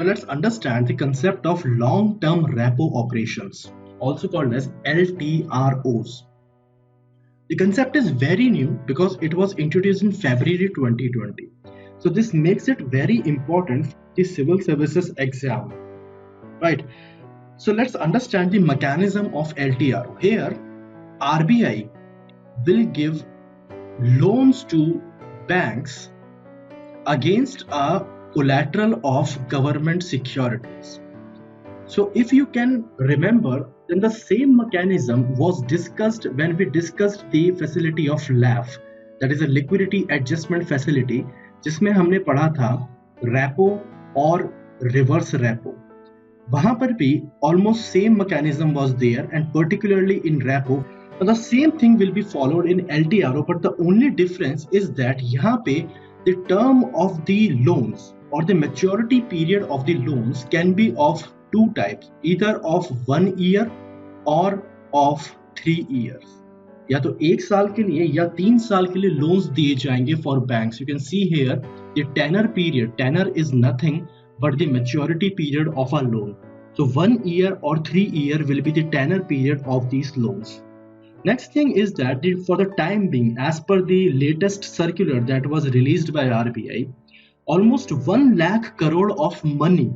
Now let's understand the concept of long-term repo operations, also called as LTROs. The concept is very new because it was introduced in February 2020. So this makes it very important for the civil services exam, right? So let's understand the mechanism of LTRO. Here, RBI will give loans to banks against a collateral of government securities. So if you can remember, then the same mechanism was discussed when we discussed the facility of LAF, that is a liquidity adjustment facility, जिसमें हमने पढ़ा था repo और reverse repo. वहां पर भी almost same mechanism was there, and particularly in repo, the same thing will be followed in LTRO, but the only difference is that यहाँ पे the term of the loans or the maturity period of the loans can be of two types, either of 1 year or of 3 years. या तो 1 साल के लिए या 3 साल के लिए loans दिए जाएंगे for banks. You can see here the tenor period. Tenor is nothing but the maturity period of a loan. So 1 year or 3 year will be the tenor period of these loans. Next thing is that for the time being, as per the latest circular that was released by RBI, almost 1 lakh crore of money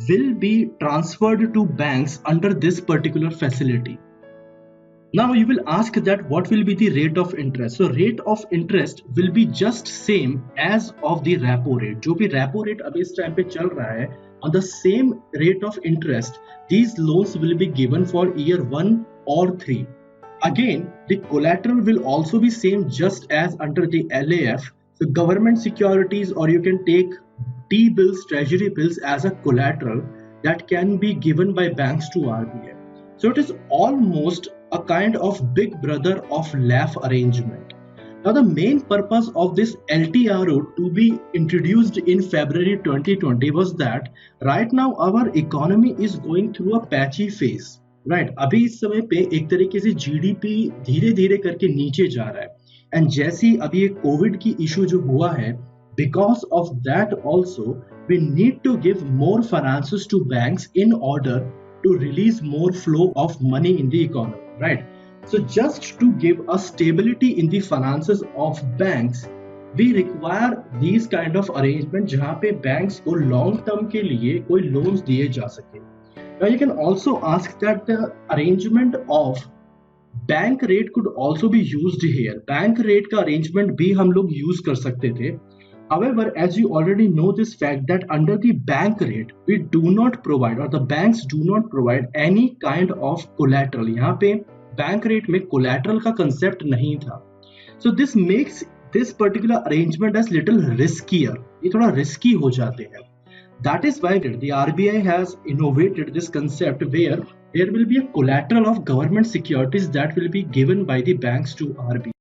will be transferred to banks under this particular facility. Now you will ask that what will be the rate of interest? So rate of interest will be just same as of the repo rate. जो भी repo rate अभी इस time पे चल रहा है, on the same rate of interest, these loans will be given for year 1 or 3. Again, the collateral will also be same just as under the LAF. So government securities, or you can take T-bills, treasury bills as a collateral that can be given by banks to RBI. So it is almost a kind of big brother of LAF arrangement. Now the main purpose of this LTRO to be introduced in February 2020 was that right now our economy is going through a patchy phase. Right, अभी इस समय पे एक तरीके से GDP धीरे धीरे करके नीचे जा रहा है, एंड जैसी अभी ये कोविड की इशू जो हुआ है, because of that also we need to give more finances to banks in order to release more flow of money in the economy, right? So just to give a stability in the finances of banks, we require these kind of arrangement जहाँ पे banks को long term के लिए कोई loans दिए जा सके. Now you can also ask that the arrangement of bank rate could also be used here. Bank rate का arrangement भी हम लोग use कर सकते थे. However, as you already know this fact that under the bank rate, we do not provide, or the banks do not provide any kind of collateral. यहाँ पे bank rate में collateral का concept नहीं था. So this makes this particular arrangement as little riskier. ये थोड़ा risky हो जाते हैं. That is why the RBI has innovated this concept where there will be a collateral of government securities that will be given by the banks to RBI.